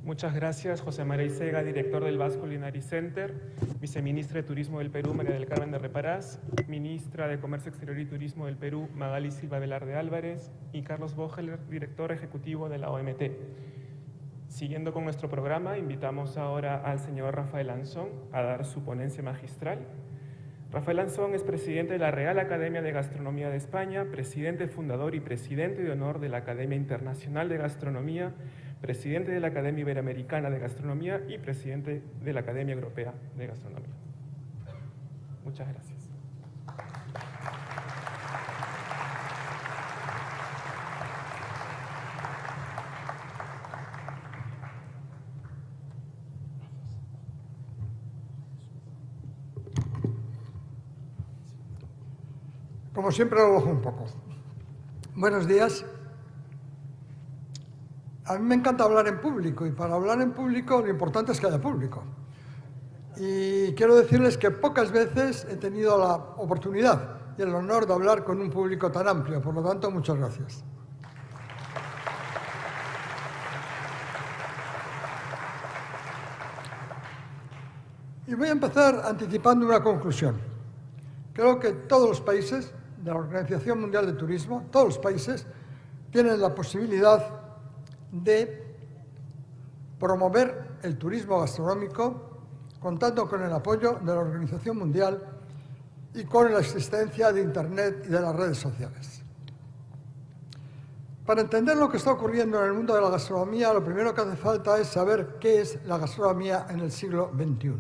Muchas gracias, José María Isega, director del Basque Culinary Center, viceministra de Turismo del Perú, María del Carmen de Reparás, ministra de Comercio Exterior y Turismo del Perú, Magali Silva Velarde Álvarez, y Carlos Bogeler, director ejecutivo de la OMT. Siguiendo con nuestro programa, invitamos ahora al señor Rafael Anzón a dar su ponencia magistral. Rafael Anzón es presidente de la Real Academia de Gastronomía de España, presidente fundador y presidente de honor de la Academia Internacional de Gastronomía, presidente de la Academia Iberoamericana de Gastronomía y presidente de la Academia Europea de Gastronomía. Muchas gracias. Como siempre lo bajo un poco. Buenos días. A mí me encanta hablar en público y para hablar en público lo importante es que haya público. Y quiero decirles que pocas veces he tenido la oportunidad y el honor de hablar con un público tan amplio. Por lo tanto, muchas gracias. Y voy a empezar anticipando una conclusión. Creo que todos los países de la Organización Mundial de Turismo, todos los países, tienen la posibilidad de promover el turismo gastronómico contando con el apoyo de la Organización Mundial y con la existencia de Internet y de las redes sociales. Para entender lo que está ocurriendo en el mundo de la gastronomía, lo primero que hace falta es saber qué es la gastronomía en el siglo XXI.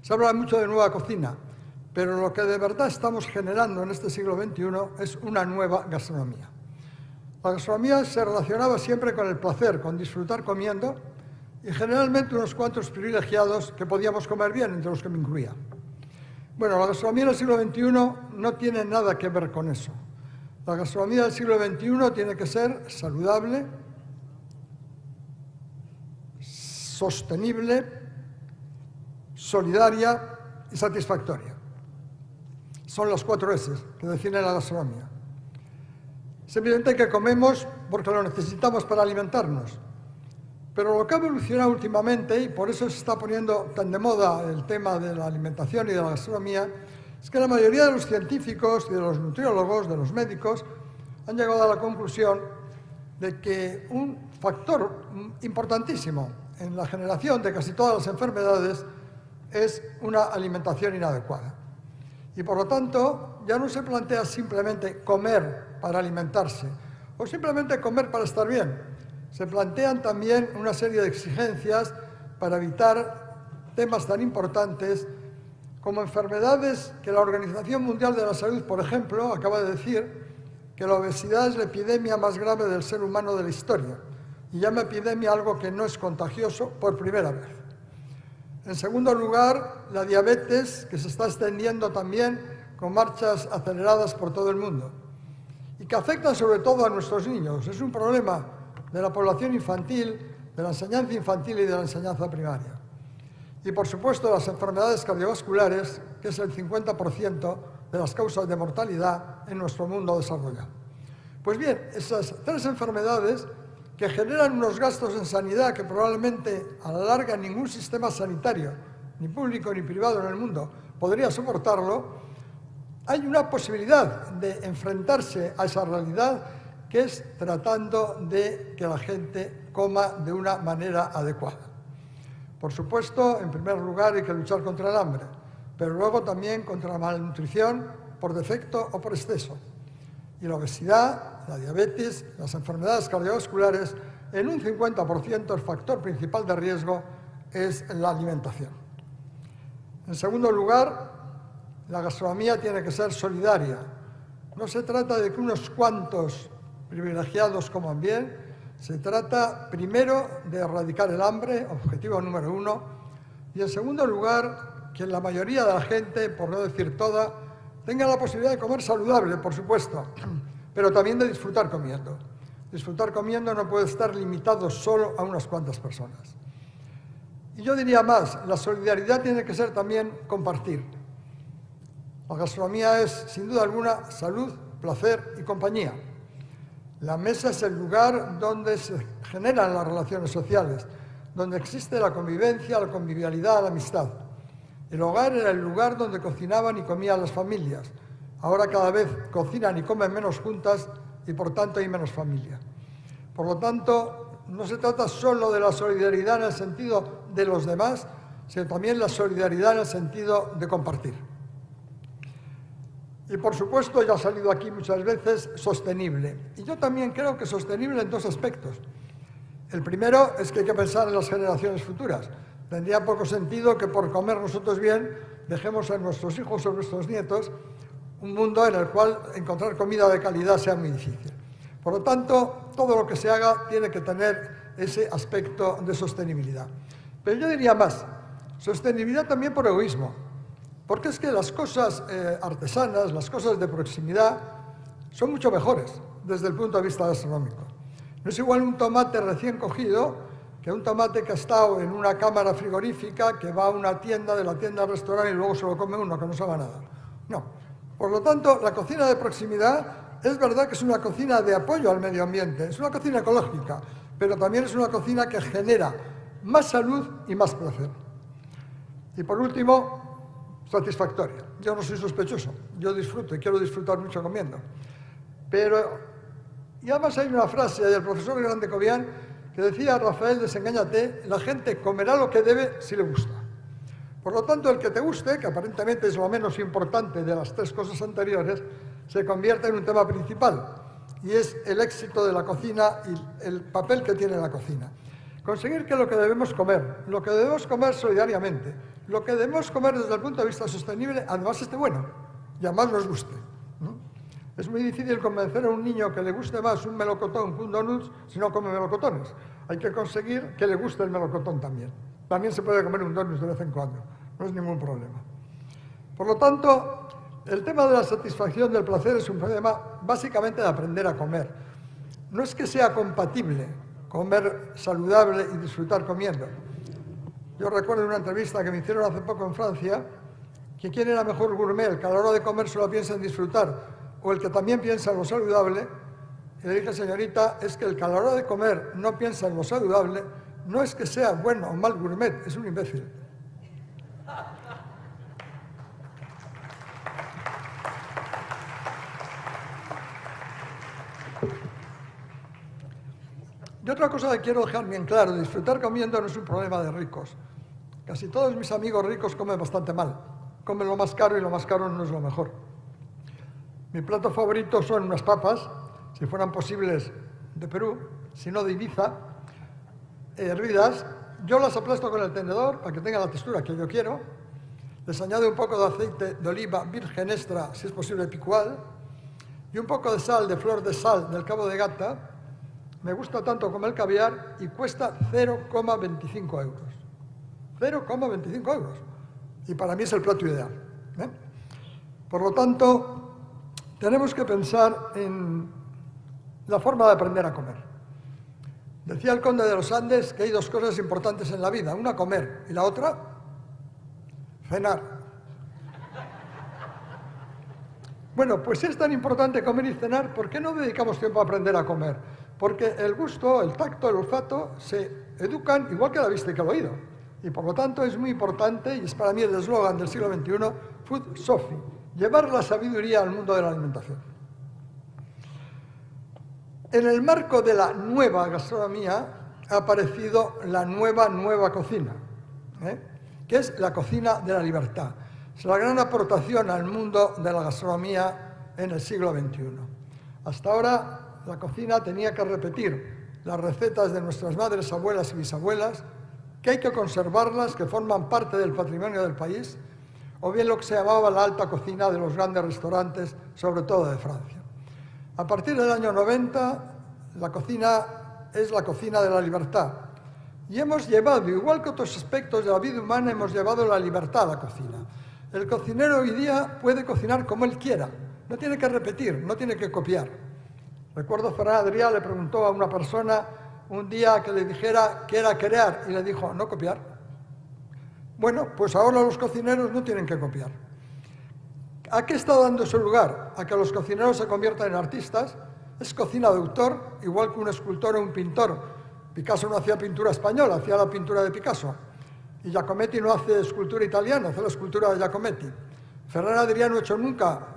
Se habla mucho de nueva cocina, pero lo que de verdad estamos generando en este siglo XXI es una nueva gastronomía. La gastronomía se relacionaba siempre con el placer, con disfrutar comiendo, y generalmente unos cuantos privilegiados que podíamos comer bien, entre los que me incluía. Bueno, la gastronomía del siglo XXI no tiene nada que ver con eso. La gastronomía del siglo XXI tiene que ser saludable, sostenible, solidaria y satisfactoria. Son las 4 S que definen la gastronomía. Es evidente que comemos porque lo necesitamos para alimentarnos, pero lo que ha evolucionado últimamente, y por eso se está poniendo tan de moda el tema de la alimentación y de la gastronomía, es que la mayoría de los científicos y de los nutriólogos, de los médicos, han llegado a la conclusión de que un factor importantísimo en la generación de casi todas las enfermedades es una alimentación inadecuada. Y por lo tanto, ya no se plantea simplemente comer para alimentarse o simplemente comer para estar bien. Se plantean también una serie de exigencias para evitar temas tan importantes como enfermedades que la Organización Mundial de la Salud, por ejemplo, acaba de decir que la obesidad es la epidemia más grave del ser humano de la historia y llama epidemia algo que no es contagioso por primera vez. En segundo lugar, la diabetes, que se está extendiendo también con marchas aceleradas por todo el mundo y que afecta sobre todo a nuestros niños. Es un problema de la población infantil, de la enseñanza infantil y de la enseñanza primaria. Y, por supuesto, las enfermedades cardiovasculares, que es el 50% de las causas de mortalidad en nuestro mundo desarrollado. Pues bien, esas 3 enfermedades que generan unos gastos en sanidad que probablemente a la larga ningún sistema sanitario, ni público ni privado en el mundo, podría soportarlo, hay una posibilidad de enfrentarse a esa realidad que es tratando de que la gente coma de una manera adecuada. Por supuesto, en primer lugar hay que luchar contra el hambre, pero luego también contra la malnutrición por defecto o por exceso. Y la obesidad, la diabetes, las enfermedades cardiovasculares, en un 50% el factor principal de riesgo es la alimentación. En segundo lugar, la gastronomía tiene que ser solidaria. No se trata de que unos cuantos privilegiados coman bien, se trata primero de erradicar el hambre, objetivo número 1, y en segundo lugar, que la mayoría de la gente, por no decir toda, tenga la posibilidad de comer saludable, por supuesto, pero también de disfrutar comiendo. Disfrutar comiendo no puede estar limitado solo a unas cuantas personas. Y yo diría más, la solidaridad tiene que ser también compartir. La gastronomía es, sin duda alguna, salud, placer y compañía. La mesa es el lugar donde se generan las relaciones sociales, donde existe la convivencia, la convivialidad, la amistad. El hogar era el lugar donde cocinaban y comían las familias. Ahora cada vez cocinan y comen menos juntas y por tanto hay menos familia. Por lo tanto, no se trata solo de la solidaridad en el sentido de los demás, sino también la solidaridad en el sentido de compartir. Y por supuesto, ya ha salido aquí muchas veces, sostenible. Y yo también creo que sostenible en dos aspectos. El primero es que hay que pensar en las generaciones futuras. Tendría poco sentido que por comer nosotros bien dejemos a nuestros hijos o nuestros nietos un mundo en el cual encontrar comida de calidad sea muy difícil. Por lo tanto, todo lo que se haga tiene que tener ese aspecto de sostenibilidad. Pero yo diría más, sostenibilidad también por egoísmo. Porque es que las cosas artesanas, las cosas de proximidad, son mucho mejores desde el punto de vista gastronómico. No es igual un tomate recién cogido que un tomate que ha estado en una cámara frigorífica, que va a una tienda, de la tienda al restaurante y luego se lo come uno que no sabe nada. No. Por lo tanto, la cocina de proximidad es verdad que es una cocina de apoyo al medio ambiente, es una cocina ecológica, pero también es una cocina que genera más salud y más placer. Y por último, satisfactoria. Yo no soy sospechoso, yo disfruto y quiero disfrutar mucho comiendo. Y además hay una frase del profesor Grande Cobian que decía: Rafael, desengáñate, la gente comerá lo que debe si le gusta. Por lo tanto, el que te guste, que aparentemente es lo menos importante de las tres cosas anteriores, se convierte en un tema principal, y es el éxito de la cocina y el papel que tiene la cocina. Conseguir que lo que debemos comer solidariamente, lo que debemos comer desde el punto de vista sostenible, además esté bueno y además nos guste. Es muy difícil convencer a un niño que le guste más un melocotón que un donuts si no come melocotones. Hay que conseguir que le guste el melocotón también. También se puede comer un donuts de vez en cuando, no es ningún problema. Por lo tanto, el tema de la satisfacción del placer es un problema básicamente de aprender a comer. No es que sea compatible comer saludable y disfrutar comiendo. Yo recuerdo una entrevista que me hicieron hace poco en Francia, que quién era mejor gourmet, el que a la hora de comer solo piensa en disfrutar o el que también piensa en lo saludable. Y le dije: señorita, es que el que a la hora de comer no piensa en lo saludable, no es que sea bueno o mal gourmet, es un imbécil. Y otra cosa que quiero dejar bien claro: disfrutar comiendo no es un problema de ricos. Casi todos mis amigos ricos comen bastante mal. Comen lo más caro y lo más caro no es lo mejor. Mi plato favorito son unas papas, si fueran posibles de Perú, si no de Ibiza, hervidas. Yo las aplasto con el tenedor para que tengan la textura que yo quiero. Les añado un poco de aceite de oliva virgen extra, si es posible picual, y un poco de sal, de flor de sal del Cabo de Gata. Me gusta tanto como el caviar y cuesta 0,25 euros. 0,25 euros. Y para mí es el plato ideal. Por lo tanto, tenemos que pensar en la forma de aprender a comer. Decía el conde de los Andes que hay dos cosas importantes en la vida: una, comer, y la otra, cenar. Bueno, pues si es tan importante comer y cenar, ¿por qué no dedicamos tiempo a aprender a comer? Porque el gusto, el tacto, el olfato se educan igual que la vista y que el oído. Y por lo tanto es muy importante, y es para mí el eslogan del siglo XXI, Food Sophie, llevar la sabiduría al mundo de la alimentación. En el marco de la nueva gastronomía ha aparecido la nueva cocina, que es la cocina de la libertad. Es la gran aportación al mundo de la gastronomía en el siglo XXI. Hasta ahora la cocina tenía que repetir las recetas de nuestras madres, abuelas y bisabuelas, que hay que conservarlas, que forman parte del patrimonio del país, o bien lo que se llamaba la alta cocina de los grandes restaurantes, sobre todo de Francia. A partir del año 90, la cocina es la cocina de la libertad. Y hemos llevado, igual que otros aspectos de la vida humana, hemos llevado la libertad a la cocina. El cocinero hoy día puede cocinar como él quiera, no tiene que repetir, no tiene que copiar. Recuerdo Ferran Adrià le preguntó a una persona un día que le dijera qué era crear, y le dijo: no copiar. Bueno, pues ahora los cocineros no tienen que copiar. ¿A qué está dando ese lugar? A que los cocineros se conviertan en artistas. Es cocina de autor, igual que un escultor o un pintor Picasso no hacía pintura española, hacía la pintura de Picasso. Y Giacometti no hace escultura italiana, hace la escultura de Giacometti. Ferran Adrià no ha hecho nunca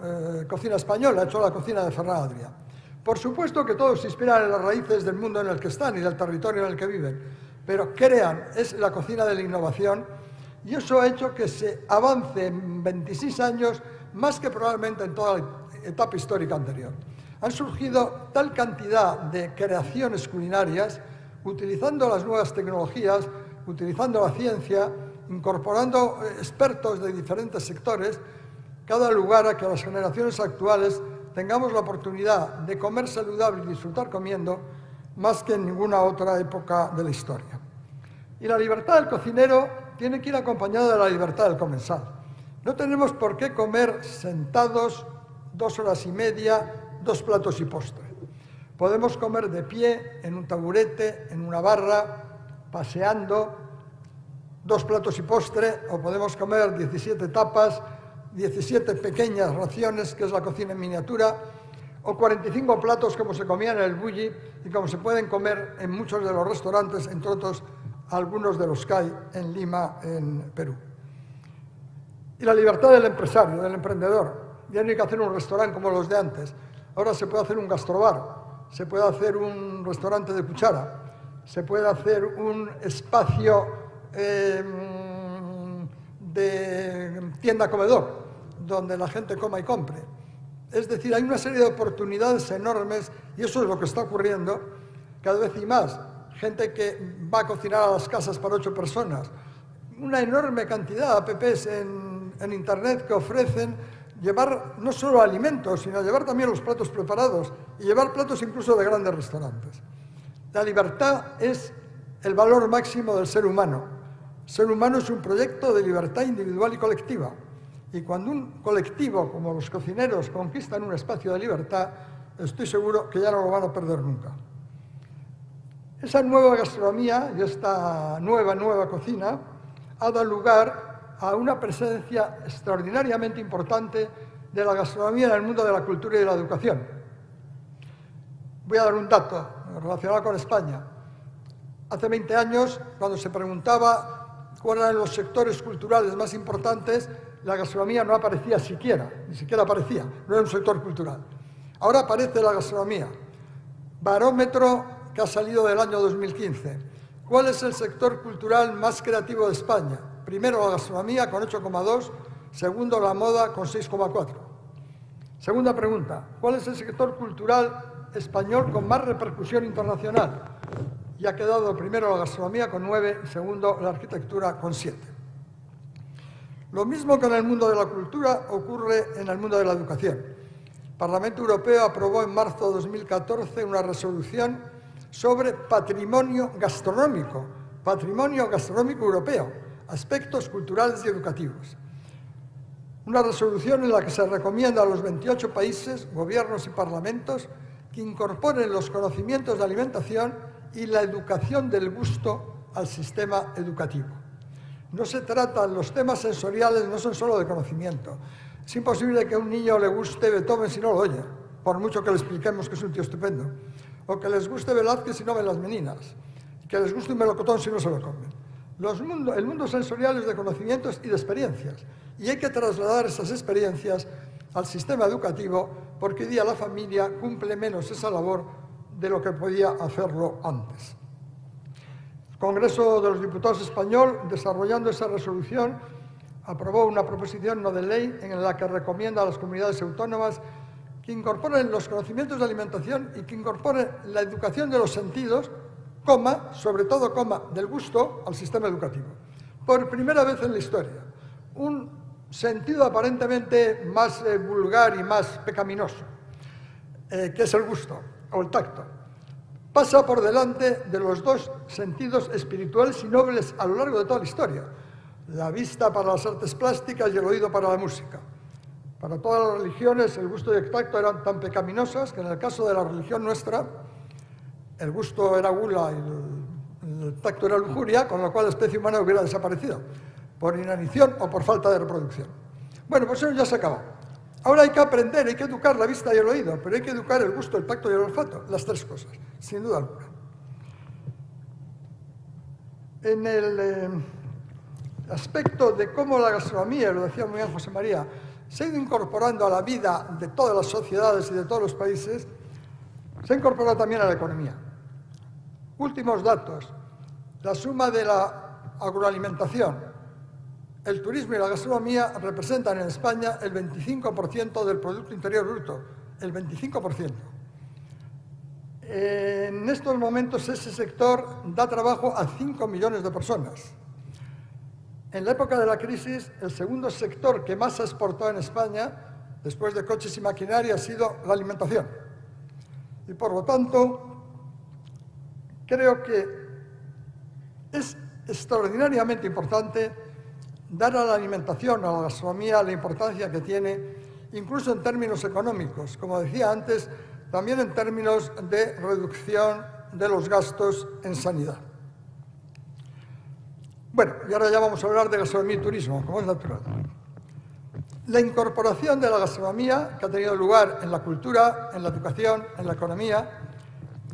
cocina española, ha hecho la cocina de Ferran Adrià. Por supuesto que todos se inspiran en las raíces del mundo en el que están y del territorio en el que viven, pero crean, es la cocina de la innovación, y eso ha hecho que se avance en 26 años más que probablemente en toda la etapa histórica anterior. Han surgido tal cantidad de creaciones culinarias utilizando las nuevas tecnologías, utilizando la ciencia, incorporando expertos de diferentes sectores, cada lugar a que las generaciones actuales tengamos la oportunidad de comer saludable y disfrutar comiendo más que en ninguna otra época de la historia. Y la libertad del cocinero tiene que ir acompañada de la libertad del comensal. No tenemos por qué comer sentados 2 horas y media, 2 platos y postre. Podemos comer de pie, en un taburete, en una barra, paseando, 2 platos y postre, o podemos comer 17 tapas, 17 pequeñas raciones, que es la cocina en miniatura, o 45 platos como se comían en el Bulli y como se pueden comer en muchos de los restaurantes, entre otros algunos de los que hay en Lima, en Perú. Y la libertad del empresario, del emprendedor. Ya no hay que hacer un restaurante como los de antes. Ahora se puede hacer un gastrobar, se puede hacer un restaurante de cuchara, se puede hacer un espacio de tienda-comedor, donde la gente coma y compre. Es decir, hay una serie de oportunidades enormes y eso es lo que está ocurriendo cada vez y más. Gente que va a cocinar a las casas para 8 personas. Una enorme cantidad de apps en Internet que ofrecen llevar no solo alimentos, sino llevar también los platos preparados y llevar platos incluso de grandes restaurantes. La libertad es el valor máximo del ser humano. El ser humano es un proyecto de libertad individual y colectiva. Y cuando un colectivo, como los cocineros, conquistan un espacio de libertad, estoy seguro que ya no lo van a perder nunca. Esa nueva gastronomía y esta nueva cocina ha dado lugar a una presencia extraordinariamente importante de la gastronomía en el mundo de la cultura y de la educación. Voy a dar un dato relacionado con España. Hace 20 años, cuando se preguntaba cuáles eran los sectores culturales más importantes, la gastronomía no aparecía siquiera, ni siquiera aparecía, no era un sector cultural. Ahora aparece la gastronomía. Barómetro que ha salido del año 2015. ¿Cuál es el sector cultural más creativo de España? Primero la gastronomía con 8,2, segundo la moda con 6,4. Segunda pregunta, ¿cuál es el sector cultural español con más repercusión internacional? Y ha quedado primero la gastronomía con 9, segundo la arquitectura con 7. Lo mismo que en el mundo de la cultura ocurre en el mundo de la educación. El Parlamento Europeo aprobó en marzo de 2014 una resolución sobre patrimonio gastronómico europeo, aspectos culturales y educativos. Una resolución en la que se recomienda a los 28 países, gobiernos y parlamentos que incorporen los conocimientos de alimentación y la educación del gusto al sistema educativo. No se trata, los temas sensoriales no son solo de conocimiento. Es imposible que a un niño le guste Beethoven si no lo oye, por mucho que le expliquemos que es un tío estupendo. O que les guste Velázquez si no ven las meninas. Que les guste un melocotón si no se lo comen. El mundo sensorial es de conocimientos y de experiencias. Y hay que trasladar esas experiencias al sistema educativo porque hoy día la familia cumple menos esa labor de lo que podía hacerlo antes. El Congreso de los Diputados español, desarrollando esa resolución, aprobó una proposición no de ley en la que recomienda a las comunidades autónomas que incorporen los conocimientos de alimentación y que incorporen la educación de los sentidos, sobre todo del gusto, al sistema educativo. Por primera vez en la historia, un sentido aparentemente más vulgar y más pecaminoso, que es el gusto o el tacto, pasa por delante de los 2 sentidos espirituales y nobles a lo largo de toda la historia. La vista para las artes plásticas y el oído para la música. Para todas las religiones el gusto y el tacto eran tan pecaminosas que en el caso de la religión nuestra el gusto era gula y el tacto era lujuria, con lo cual la especie humana hubiera desaparecido por inanición o por falta de reproducción. Bueno, pues eso ya se acabó. Ahora hay que aprender, hay que educar la vista y el oído, pero hay que educar el gusto, el tacto y el olfato, las 3 cosas, sin duda alguna. en el aspecto de cómo la gastronomía, lo decía muy bien José María, se ha ido incorporando a la vida de todas las sociedades y de todos los países, se ha incorporado también a la economía. Últimos datos. La suma de la agroalimentación, el turismo y la gastronomía representan en España el 25% del Producto Interior Bruto, el 25%. En estos momentos ese sector da trabajo a 5 millones de personas. En la época de la crisis, el segundo sector que más ha exportado en España, después de coches y maquinaria, ha sido la alimentación. Y por lo tanto, creo que es extraordinariamente importante dar a la alimentación, a la gastronomía, la importancia que tiene, incluso en términos económicos, como decía antes, también en términos de reducción de los gastos en sanidad. Bueno, y ahora ya vamos a hablar de gastronomía y turismo, como es natural. La incorporación de la gastronomía que ha tenido lugar en la cultura, en la educación, en la economía,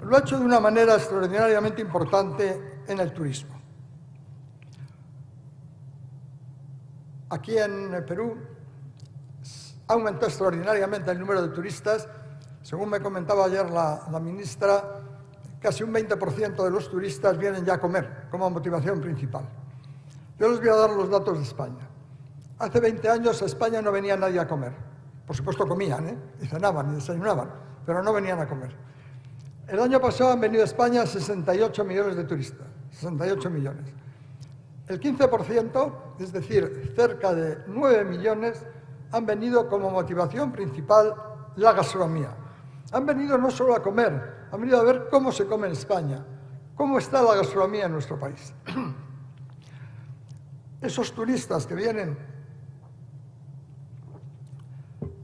lo ha hecho de una manera extraordinariamente importante en el turismo. Aquí en Perú ha aumentado extraordinariamente el número de turistas. Según me comentaba ayer la ministra, casi un 20% de los turistas vienen ya a comer como motivación principal. Yo les voy a dar los datos de España. Hace 20 años a España no venía nadie a comer. Por supuesto comían, y cenaban y desayunaban, pero no venían a comer. El año pasado han venido a España 68 millones de turistas, 68 millones. El 15%, es decir, cerca de 9 millones, han venido como motivación principal la gastronomía. Han venido no solo a comer, han venido a ver cómo se come en España, cómo está la gastronomía en nuestro país. Esos turistas que vienen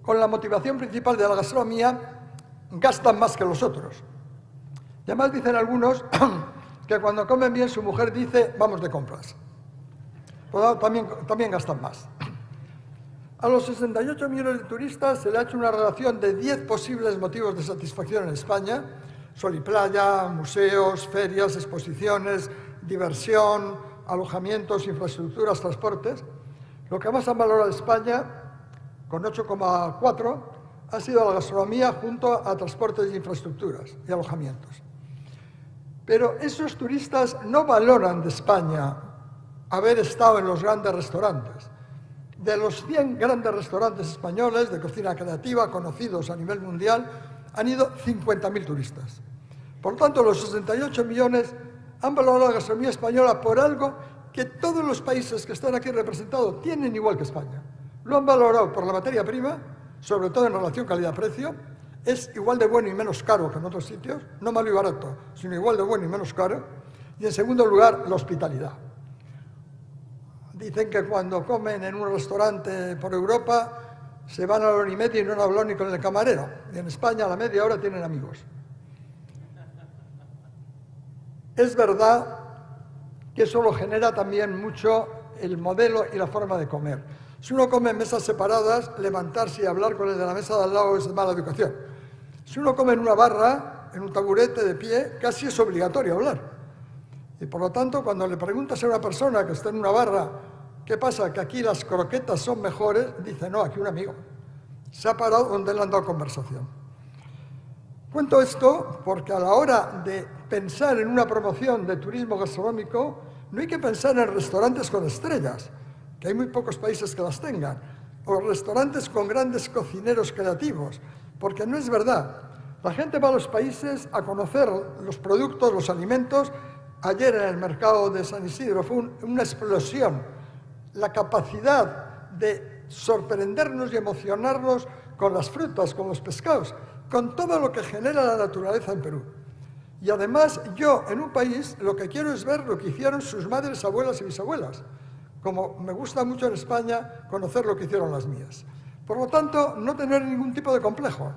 con la motivación principal de la gastronomía gastan más que los otros. Y además dicen algunos que cuando comen bien su mujer dice vamos de compras. Pues también gastan más. A los 68 millones de turistas se le ha hecho una relación de 10 posibles motivos de satisfacción en España: sol y playa, museos, ferias, exposiciones, diversión, alojamientos, infraestructuras, transportes. Lo que más han valorado España, con 8,4, ha sido la gastronomía junto a transportes y infraestructuras y alojamientos. Pero esos turistas no valoran de España haber estado en los grandes restaurantes. De los 100 grandes restaurantes españoles de cocina creativa conocidos a nivel mundial, han ido 50.000 turistas. Por tanto, los 68 millones han valorado la gastronomía española por algo que todos los países que están aquí representados tienen igual que España. Lo han valorado por la materia prima, sobre todo en relación calidad-precio. Es igual de bueno y menos caro que en otros sitios, no malo y barato, sino igual de bueno y menos caro. Y en segundo lugar, la hospitalidad. Dicen que cuando comen en un restaurante por Europa se van a la hora y media y no han hablado ni con el camarero. Y en España a la media hora tienen amigos. Es verdad que eso lo genera también mucho el modelo y la forma de comer. Si uno come en mesas separadas, levantarse y hablar con el de la mesa de al lado es de mala educación. Si uno come en una barra, en un taburete de pie, casi es obligatorio hablar. Y por lo tanto, cuando le preguntas a una persona que está en una barra, ¿qué pasa? ¿Que aquí las croquetas son mejores? Dice, no, aquí un amigo. Se ha parado donde le han dado conversación. Cuento esto porque a la hora de pensar en una promoción de turismo gastronómico, no hay que pensar en restaurantes con estrellas, que hay muy pocos países que las tengan, o restaurantes con grandes cocineros creativos, porque no es verdad. La gente va a los países a conocer los productos, los alimentos. Ayer en el mercado de San Isidro fue una explosión. La capacidad de sorprendernos y emocionarnos con las frutas, con los pescados, con todo lo que genera la naturaleza en Perú. Y además yo en un país lo que quiero es ver lo que hicieron sus madres, abuelas y bisabuelas, como me gusta mucho en España conocer lo que hicieron las mías. Por lo tanto, no tener ningún tipo de complejo.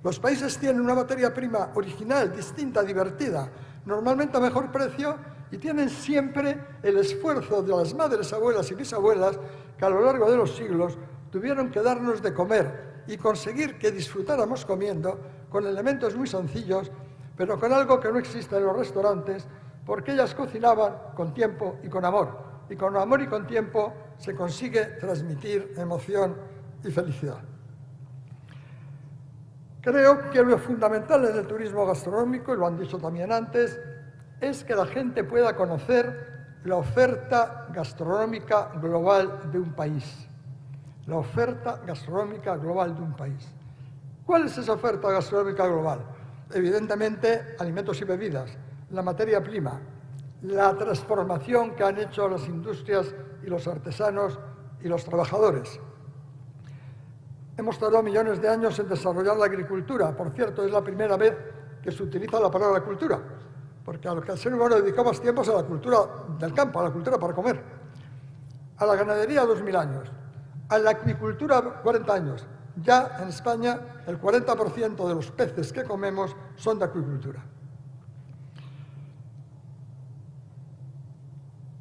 Los países tienen una materia prima original, distinta, divertida, normalmente a mejor precio, y tienen siempre el esfuerzo de las madres, abuelas y bisabuelas que a lo largo de los siglos tuvieron que darnos de comer y conseguir que disfrutáramos comiendo con elementos muy sencillos, pero con algo que no existe en los restaurantes, porque ellas cocinaban con tiempo y con amor. Y con amor y con tiempo se consigue transmitir emoción y felicidad. Creo que lo fundamental en el turismo gastronómico, y lo han dicho también antes, es que la gente pueda conocer la oferta gastronómica global de un país. La oferta gastronómica global de un país. ¿Cuál es esa oferta gastronómica global? Evidentemente, alimentos y bebidas, la materia prima, la transformación que han hecho las industrias y los artesanos y los trabajadores. Hemos tardado millones de años en desarrollar la agricultura. Por cierto, es la primera vez que se utiliza la palabra cultura, porque a lo que el ser humano dedicó más tiempo es a la cultura del campo, a la cultura para comer. A la ganadería, 2000 años. A la acuicultura, 40 años. Ya en España, el 40% de los peces que comemos son de acuicultura.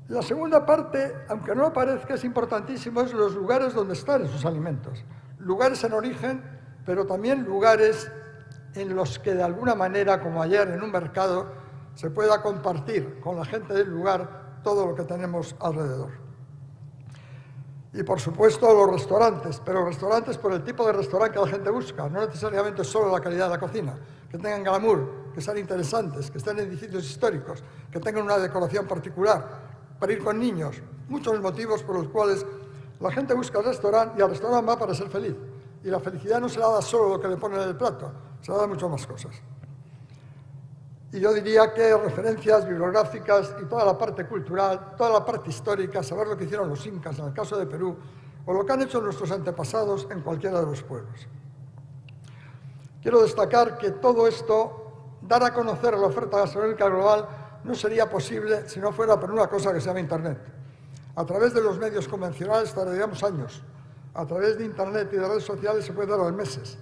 La segunda parte, aunque no lo parezca, es importantísimo, es los lugares donde están esos alimentos. Lugares en origen, pero también lugares en los que de alguna manera, como ayer en un mercado, se pueda compartir con la gente del lugar todo lo que tenemos alrededor. Y por supuesto los restaurantes, pero restaurantes por el tipo de restaurante que la gente busca, no necesariamente solo la calidad de la cocina, que tengan glamour, que sean interesantes, que estén en edificios históricos, que tengan una decoración particular, para ir con niños, muchos motivos por los cuales la gente busca el restaurante y al restaurante va para ser feliz. Y la felicidad no se la da solo lo que le ponen en el plato, se la da muchas más cosas. Y yo diría que referencias bibliográficas y toda la parte cultural, toda la parte histórica, saber lo que hicieron los incas en el caso de Perú, o lo que han hecho nuestros antepasados en cualquiera de los pueblos. Quiero destacar que todo esto, dar a conocer la oferta gastronómica global, no sería posible si no fuera por una cosa que se llama Internet. A través de los medios convencionales tardaríamos años. A través de Internet y de redes sociales se puede dar en meses.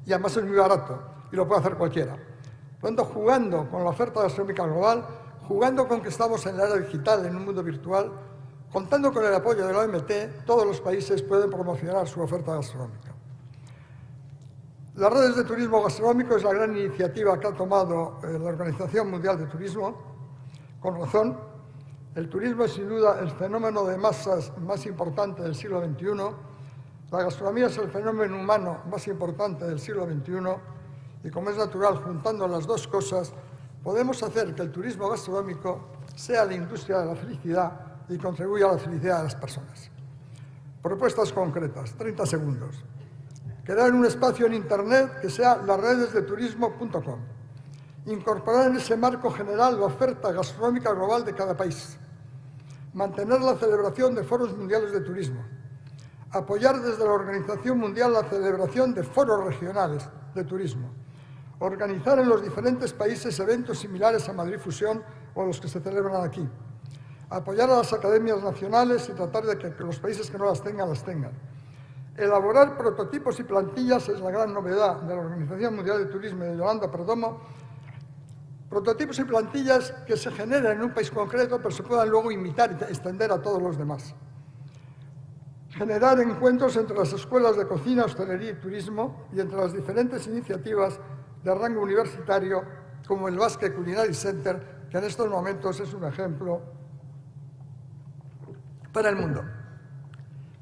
Y además es muy barato y lo puede hacer cualquiera. Por lo tanto, jugando con la oferta gastronómica global, jugando con que estamos en la era digital, en un mundo virtual, contando con el apoyo de la OMT, todos los países pueden promocionar su oferta gastronómica. Las redes de turismo gastronómico es la gran iniciativa que ha tomado la Organización Mundial de Turismo. Con razón, el turismo es sin duda el fenómeno de masas más importante del siglo XXI. La gastronomía es el fenómeno humano más importante del siglo XXI. Y como es natural, juntando las dos cosas, podemos hacer que el turismo gastronómico sea la industria de la felicidad y contribuya a la felicidad de las personas. Propuestas concretas, 30 segundos. Crear un espacio en Internet que sea lasredesdeturismo.com. Incorporar en ese marco general la oferta gastronómica global de cada país. Mantener la celebración de foros mundiales de turismo. Apoyar desde la Organización Mundial la celebración de foros regionales de turismo. Organizar en los diferentes países eventos similares a Madrid Fusión o los que se celebran aquí. Apoyar a las academias nacionales y tratar de que los países que no las tengan. Elaborar prototipos y plantillas es la gran novedad de la Organización Mundial de Turismo de Yolanda Perdomo. Prototipos y plantillas que se generen en un país concreto, pero se puedan luego imitar y extender a todos los demás. Generar encuentros entre las escuelas de cocina, hostelería y turismo y entre las diferentes iniciativas de rango universitario, como el Basque Culinary Center, que en estos momentos es un ejemplo para el mundo.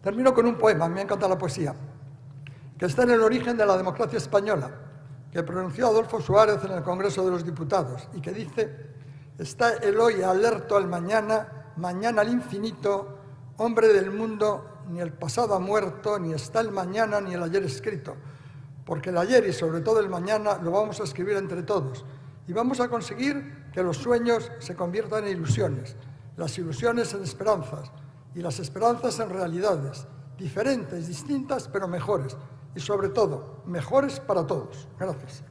Termino con un poema, me encanta la poesía, que está en el origen de la democracia española, que pronunció Adolfo Suárez en el Congreso de los Diputados y que dice: está el hoy alerto al mañana, mañana al infinito, hombre del mundo, ni el pasado ha muerto, ni está el mañana, ni el ayer escrito, porque el ayer y sobre todo el mañana lo vamos a escribir entre todos y vamos a conseguir que los sueños se conviertan en ilusiones, las ilusiones en esperanzas y las esperanzas en realidades, diferentes, distintas, pero mejores y sobre todo, mejores para todos. Gracias.